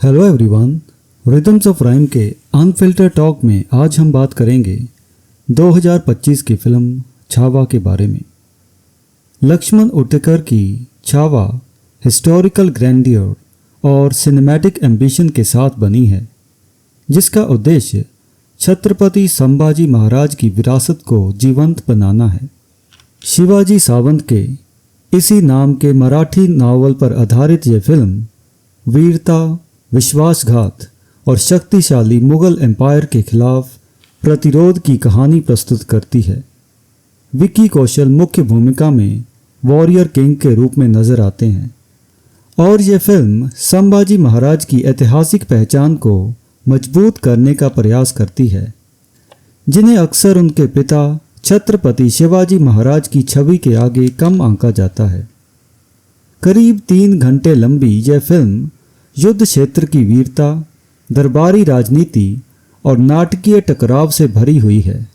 Hello everyone, rhythms of rhyme के unfilter talk में आज हम बात करेंगे 2025 की फिल्म छावा के बारे में। लक्ष्मण उटेकर की छावा हिस्टोरिकल ग्रैंडियर और सिनेमैटिक एम्बिशन के साथ बनी है, जिसका उद्देश्य छत्रपति संभाजी महाराज की विरासत को जीवंत बनाना है। शिवाजी सावंत के इसी नाम के मराठी नावल पर आधारित यह फिल्म वीरता, विश्वासघात और शक्तिशाली मुगल एम्पायर के खिलाफ प्रतिरोध की कहानी प्रस्तुत करती है। विक्की कौशल मुख्य भूमिका में वॉरियर किंग के रूप में नजर आते हैं और यह फिल्म संभाजी महाराज की ऐतिहासिक पहचान को मजबूत करने का प्रयास करती है, जिन्हें अक्सर उनके पिता छत्रपति शिवाजी महाराज की छवि के आगे कम आंका जाता है। करीब 3 घंटे लंबी यह फिल्म युद्ध क्षेत्र की वीरता, दरबारी राजनीति और नाटकीय टकराव से भरी हुई है।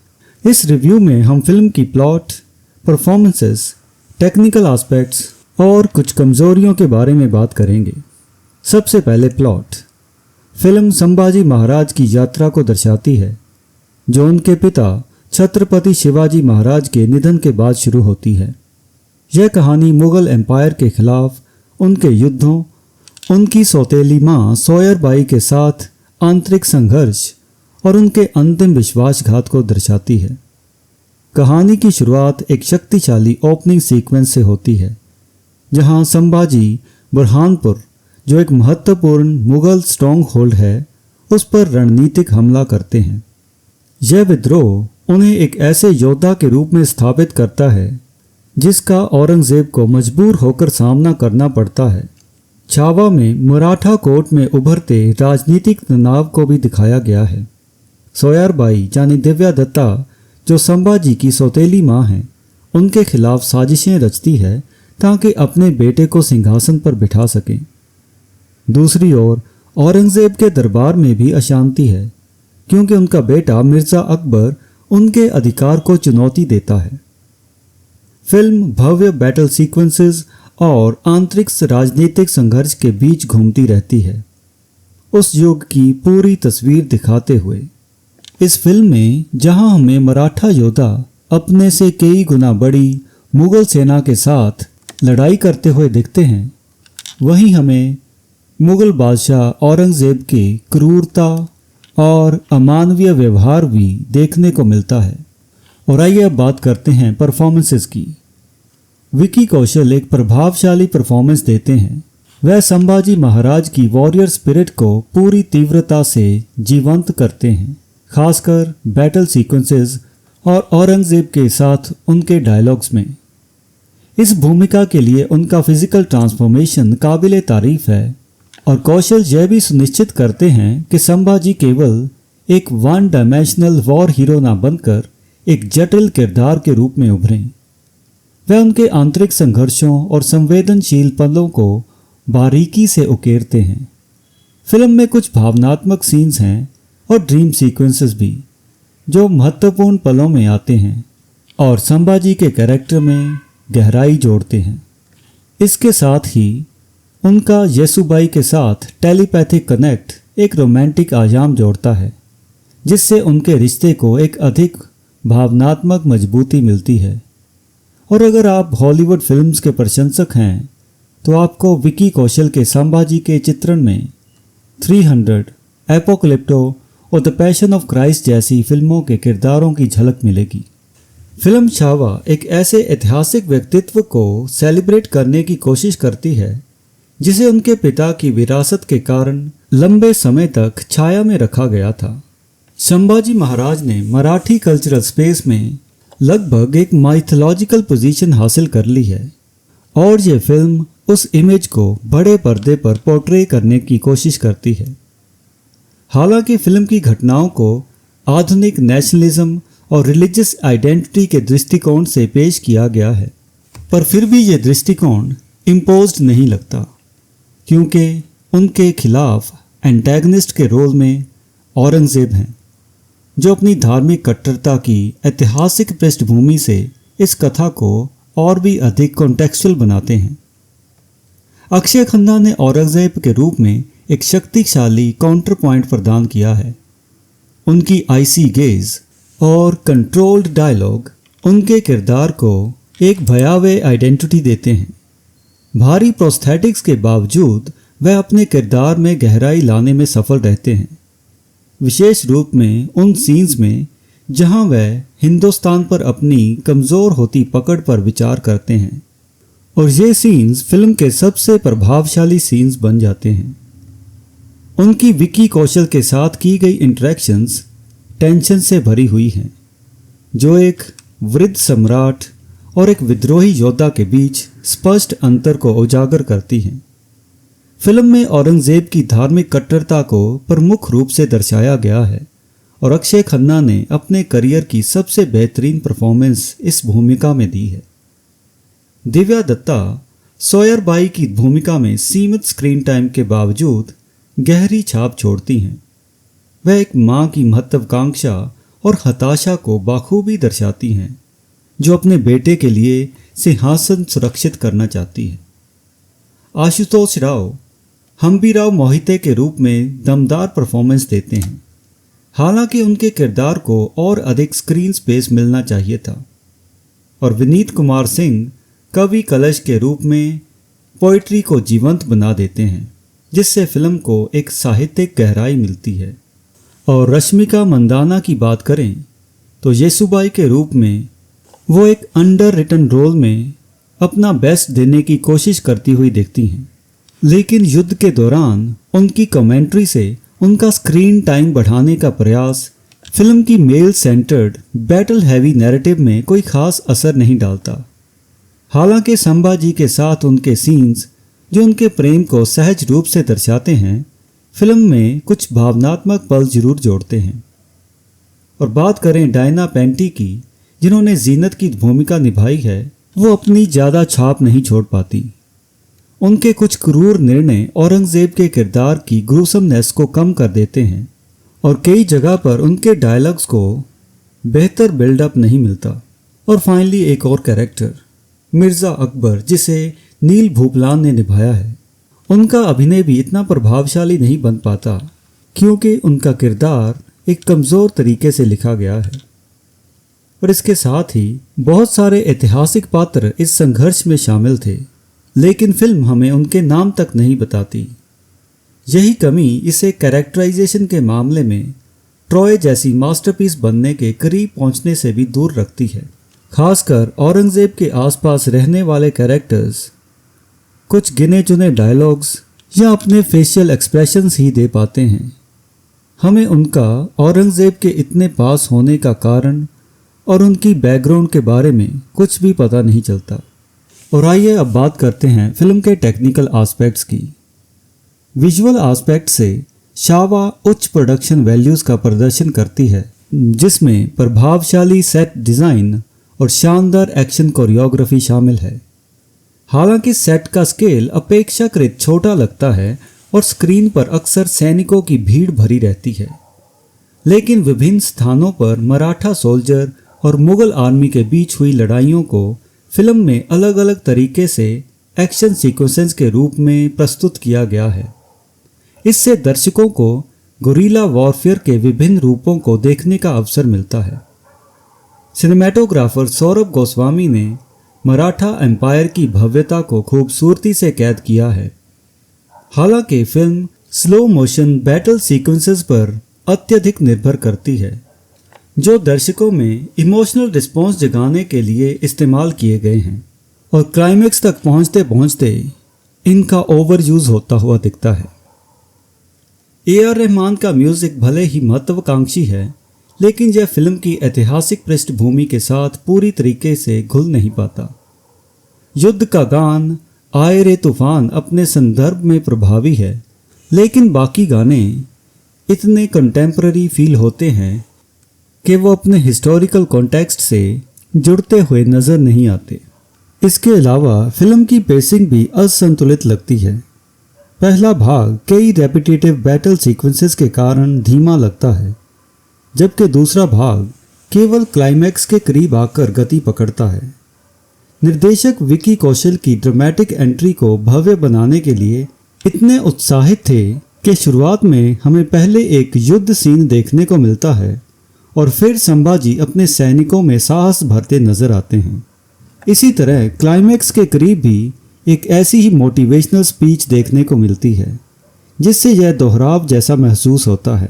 इस रिव्यू में हम फिल्म की प्लॉट, परफॉर्मेंसेस, टेक्निकल एस्पेक्ट्स और कुछ कमजोरियों के बारे में बात करेंगे। सबसे पहले प्लॉट। फिल्म संभाजी महाराज की यात्रा को दर्शाती है, जो उनके पिता छत्रपति शिवाजी महाराज के निधन के बाद शुरू होती है। यह कहानी मुगल एम्पायर के खिलाफ उनके युद्धों, उनकी सौतेली मां सोयरबाई के साथ आंतरिक संघर्ष और उनके अंतिम विश्वासघात को दर्शाती है। कहानी की शुरुआत एक शक्तिशाली ओपनिंग सीक्वेंस से होती है, जहां संभाजी बुरहानपुर, जो एक महत्वपूर्ण मुगल स्ट्रॉन्ग होल्ड है, उस पर रणनीतिक हमला करते हैं। यह विद्रोह उन्हें एक ऐसे योद्धा के रूप में स्थापित करता है जिसका औरंगजेब को मजबूर होकर सामना करना पड़ता है। छावा में मराठा कोर्ट में उभरते राजनीतिक तनाव को भी दिखाया गया है। सोयरबाई यानी दिव्या दत्ता, जो संभाजी की सौतेली मां हैं, उनके खिलाफ साजिशें रचती है ताकि अपने बेटे को सिंहासन पर बिठा सकें। दूसरी ओर औरंगजेब के दरबार में भी अशांति है, क्योंकि उनका बेटा मिर्जा अकबर उनके अधिकार को चुनौती देता है। फिल्म भव्य बैटल सीक्वेंसेस और आंतरिक राजनीतिक संघर्ष के बीच घूमती रहती है, उस युग की पूरी तस्वीर दिखाते हुए। इस फिल्म में जहां हमें मराठा योद्धा अपने से कई गुना बड़ी मुगल सेना के साथ लड़ाई करते हुए दिखते हैं, वहीं हमें मुगल बादशाह औरंगजेब की क्रूरता और अमानवीय व्यवहार भी देखने को मिलता है। और आइए अब बात करते हैं परफॉर्मेंसेस की। विक्की कौशल एक प्रभावशाली परफॉर्मेंस देते हैं। वह संभाजी महाराज की वॉरियर स्पिरिट को पूरी तीव्रता से जीवंत करते हैं, खासकर बैटल सीक्वेंसेस और औरंगजेब के साथ उनके डायलॉग्स में। इस भूमिका के लिए उनका फिजिकल ट्रांसफॉर्मेशन काबिले तारीफ है और कौशल यह भी सुनिश्चित करते हैं कि संभाजी केवल एक वन डायमेंशनल वॉर हीरो ना बनकर एक जटिल किरदार के रूप में उभरें। वह उनके आंतरिक संघर्षों और संवेदनशील पलों को बारीकी से उकेरते हैं। फिल्म में कुछ भावनात्मक सीन्स हैं और ड्रीम सीक्वेंसेस भी, जो महत्वपूर्ण पलों में आते हैं और संभाजी के कैरेक्टर में गहराई जोड़ते हैं। इसके साथ ही उनका येसुबाई के साथ टेलीपैथिक कनेक्ट एक रोमांटिक आयाम जोड़ता है, जिससे उनके रिश्ते को एक अधिक भावनात्मक मजबूती मिलती है। और अगर आप हॉलीवुड फिल्म्स के प्रशंसक हैं, तो आपको विक्की कौशल के संभाजी के चित्रण में 300, एपोकलिप्टो और द पैशन ऑफ क्राइस्ट जैसी फिल्मों के किरदारों की झलक मिलेगी। फिल्म छावा एक ऐसे ऐतिहासिक व्यक्तित्व को सेलिब्रेट करने की कोशिश करती है, जिसे उनके पिता की विरासत के कारण लंबे समय तक छाया में रखा गया था। संभाजी महाराज ने मराठी कल्चरल स्पेस में लगभग एक माइथोलॉजिकल पोजीशन हासिल कर ली है और ये फिल्म उस इमेज को बड़े पर्दे पर पोर्ट्रे करने की कोशिश करती है। हालांकि फिल्म की घटनाओं को आधुनिक नेशनलिज्म और रिलीजियस आइडेंटिटी के दृष्टिकोण से पेश किया गया है, पर फिर भी ये दृष्टिकोण इम्पोज्ड नहीं लगता, क्योंकि उनके खिलाफ एंटेगनिस्ट के रोल में औरंगजेब हैं, जो अपनी धार्मिक कट्टरता की ऐतिहासिक पृष्ठभूमि से इस कथा को और भी अधिक कॉन्टेक्चुअल बनाते हैं। अक्षय खन्ना ने औरंगजेब के रूप में एक शक्तिशाली काउंटर पॉइंट प्रदान किया है। उनकी आइसी गेज और कंट्रोल्ड डायलॉग उनके किरदार को एक भयावह आइडेंटिटी देते हैं। भारी प्रोस्थेटिक्स के बावजूद वह अपने किरदार में गहराई लाने में सफल रहते हैं, विशेष रूप में उन सीन्स में जहां वह हिंदुस्तान पर अपनी कमज़ोर होती पकड़ पर विचार करते हैं, और ये सीन्स फिल्म के सबसे प्रभावशाली सीन्स बन जाते हैं। उनकी विकी कौशल के साथ की गई इंटरेक्शंस टेंशन से भरी हुई हैं, जो एक वृद्ध सम्राट और एक विद्रोही योद्धा के बीच स्पष्ट अंतर को उजागर करती हैं। फिल्म में औरंगजेब की धार्मिक कट्टरता को प्रमुख रूप से दर्शाया गया है और अक्षय खन्ना ने अपने करियर की सबसे बेहतरीन परफॉर्मेंस इस भूमिका में दी है। दिव्या दत्ता सॉयरबाई की भूमिका में सीमित स्क्रीन टाइम के बावजूद गहरी छाप छोड़ती हैं। वह एक मां की महत्वाकांक्षा और हताशा को बाखूबी दर्शाती हैं, जो अपने बेटे के लिए सिंहासन सुरक्षित करना चाहती है। आशुतोष राव हम्बीराव मोहिते के रूप में दमदार परफॉर्मेंस देते हैं, हालांकि उनके किरदार को और अधिक स्क्रीन स्पेस मिलना चाहिए था। और विनीत कुमार सिंह कवि कलश के रूप में पोइट्री को जीवंत बना देते हैं, जिससे फिल्म को एक साहित्यिक गहराई मिलती है। और रश्मिका मंदाना की बात करें तो येसुबाई के रूप में वो एक अंडर रिटन रोल में अपना बेस्ट देने की कोशिश करती हुई दिखती हैं, लेकिन युद्ध के दौरान उनकी कमेंट्री से उनका स्क्रीन टाइम बढ़ाने का प्रयास फिल्म की male centred battle heavy narrative में कोई खास असर नहीं डालता। हालांकि संभाजी के साथ उनके सीन्स, जो उनके प्रेम को सहज रूप से दर्शाते हैं, फिल्म में कुछ भावनात्मक पल जरूर जोड़ते हैं। और बात करें डायना पेंटी की, जिन्होंने जीनत की भूमिका निभाई है, वो अपनी ज़्यादा छाप नहीं छोड़ पाती। उनके कुछ क्रूर निर्णय औरंगजेब के किरदार की ग्रूसमनेस को कम कर देते हैं और कई जगह पर उनके डायलॉग्स को बेहतर बिल्डअप नहीं मिलता। और फाइनली एक और कैरेक्टर मिर्ज़ा अकबर, जिसे नील भूपलान ने निभाया है, उनका अभिनय भी इतना प्रभावशाली नहीं बन पाता क्योंकि उनका किरदार एक कमज़ोर तरीके से लिखा गया है। और इसके साथ ही बहुत सारे ऐतिहासिक पात्र इस संघर्ष में शामिल थे, लेकिन फिल्म हमें उनके नाम तक नहीं बताती। यही कमी इसे कैरेक्टराइजेशन के मामले में ट्रॉय जैसी मास्टरपीस बनने के करीब पहुंचने से भी दूर रखती है। खासकर औरंगजेब के आसपास रहने वाले कैरेक्टर्स कुछ गिने चुने डायलॉग्स या अपने फेशियल एक्सप्रेशंस ही दे पाते हैं। हमें उनका औरंगजेब के इतने पास होने का कारण और उनकी बैकग्राउंड के बारे में कुछ भी पता नहीं चलता। और आइए अब बात करते हैं फिल्म के टेक्निकल एस्पेक्ट्स की। विजुअल एस्पेक्ट से शावा उच्च प्रोडक्शन वैल्यूज़ का प्रदर्शन करती है, जिसमें प्रभावशाली सेट डिज़ाइन और शानदार एक्शन कोरियोग्राफी शामिल है। हालांकि सेट का स्केल अपेक्षाकृत छोटा लगता है और स्क्रीन पर अक्सर सैनिकों की भीड़ भरी रहती है, लेकिन विभिन्न स्थानों पर मराठा सोल्जर और मुगल आर्मी के बीच हुई लड़ाइयों को फिल्म में अलग अलग तरीके से एक्शन सीक्वेंसेस के रूप में प्रस्तुत किया गया है। इससे दर्शकों को गुरिल्ला वॉरफेयर के विभिन्न रूपों को देखने का अवसर मिलता है। सिनेमैटोग्राफर सौरभ गोस्वामी ने मराठा एम्पायर की भव्यता को खूबसूरती से कैद किया है। हालांकि film slow motion battle sequences पर अत्यधिक निर्भर करती है, जो दर्शकों में इमोशनल रिस्पॉन्स जगाने के लिए इस्तेमाल किए गए हैं, और क्लाइमेक्स तक पहुंचते पहुंचते इनका ओवर यूज होता हुआ दिखता है। ए.आर. रहमान का म्यूजिक भले ही महत्वाकांक्षी है, लेकिन यह फिल्म की ऐतिहासिक पृष्ठभूमि के साथ पूरी तरीके से घुल नहीं पाता। युद्ध का गान आए रे तूफान अपने संदर्भ में प्रभावी है, लेकिन बाकी गाने इतने कंटेम्प्ररी फील होते हैं कि वो अपने हिस्टोरिकल कॉन्टेक्स्ट से जुड़ते हुए नज़र नहीं आते। इसके अलावा फिल्म की पेसिंग भी असंतुलित लगती है। पहला भाग कई रेपिटेटिव बैटल सीक्वेंसेस के कारण धीमा लगता है, जबकि दूसरा भाग केवल क्लाइमैक्स के करीब आकर गति पकड़ता है। निर्देशक विकी कौशल की ड्रामेटिक एंट्री को भव्य बनाने के लिए इतने उत्साहित थे कि शुरुआत में हमें पहले एक युद्ध सीन देखने को मिलता है और फिर संभाजी अपने सैनिकों में साहस भरते नजर आते हैं। इसी तरह क्लाइमैक्स के करीब भी एक ऐसी ही मोटिवेशनल स्पीच देखने को मिलती है जिससे यह दोहराव जैसा महसूस होता है।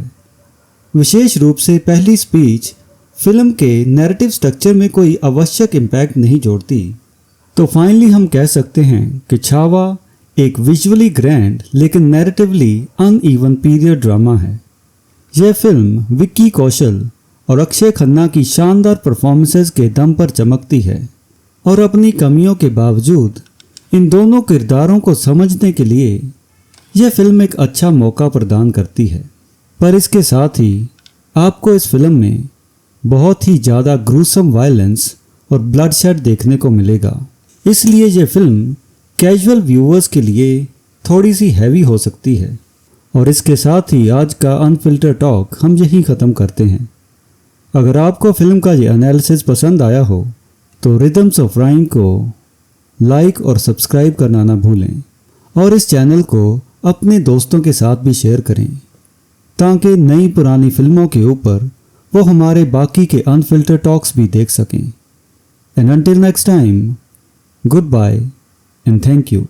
विशेष रूप से पहली स्पीच फिल्म के नैरेटिव स्ट्रक्चर में कोई आवश्यक इम्पैक्ट नहीं जोड़ती। तो फाइनली हम कह सकते हैं कि छावा एक विजुअली ग्रैंड लेकिन नैरेटिवली अनइवन पीरियड ड्रामा है। यह फिल्म विक्की कौशल और अक्षय खन्ना की शानदार परफॉर्मेंसेस के दम पर चमकती है और अपनी कमियों के बावजूद इन दोनों किरदारों को समझने के लिए यह फिल्म एक अच्छा मौका प्रदान करती है। पर इसके साथ ही आपको इस फिल्म में बहुत ही ज़्यादा ग्रूसम वायलेंस और ब्लडशेड देखने को मिलेगा, इसलिए यह फिल्म कैजुअल व्यूअर्स के लिए थोड़ी सी हैवी हो सकती है। और इसके साथ ही आज का अनफिल्टर टॉक हम यहीं ख़त्म करते हैं। अगर आपको फिल्म का ये एनालिसिस पसंद आया हो तो रिदम्स ऑफ राइम को लाइक और सब्सक्राइब करना ना भूलें और इस चैनल को अपने दोस्तों के साथ भी शेयर करें ताकि नई पुरानी फिल्मों के ऊपर वो हमारे बाकी के अनफिल्टर टॉक्स भी देख सकें। And until next time, good bye and thank you.